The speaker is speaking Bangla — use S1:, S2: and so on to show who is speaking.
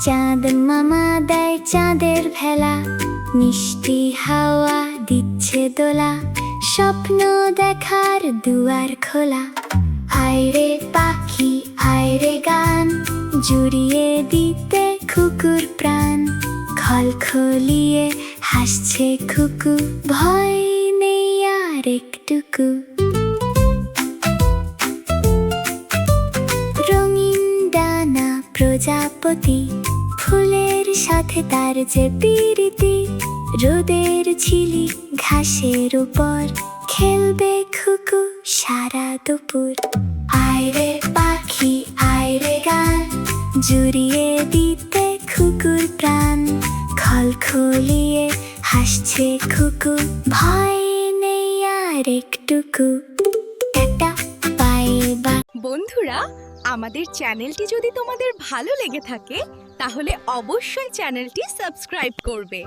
S1: চাঁদ মামা দেয় চাঁদের ভেলা, মিষ্টি হাওয়া দিচ্ছে দোলা, স্বপ্ন দেখার দুয়ার খোলা। আয়রে পাখি আয়রে গান, জুড়িয়ে দিতে খুকুর প্রাণ। খলখলিয়ে হাসছে খুকু, ভয় নেই আর একটুকু। রঙিন ডানা প্রজাপতি, ফুলের সাথে তার যে প্রীতি। রোদের ঝিলিক ঘাসের উপর, খেলবে খুকু সারা দুপুর। আয়রে পাখি আয়রে গান, জুড়িয়ে দিতে খুকুর প্রাণ। খলখলিয়ে হাসছে খুকু, ভয় নেই আর একটুকু। Tata bye bye.
S2: বন্ধুরা, আমাদের চ্যানেলটি যদি তোমাদের ভালো লেগে থাকে তাহলে অবশ্যই চ্যানেলটি সাবস্ক্রাইব করবে।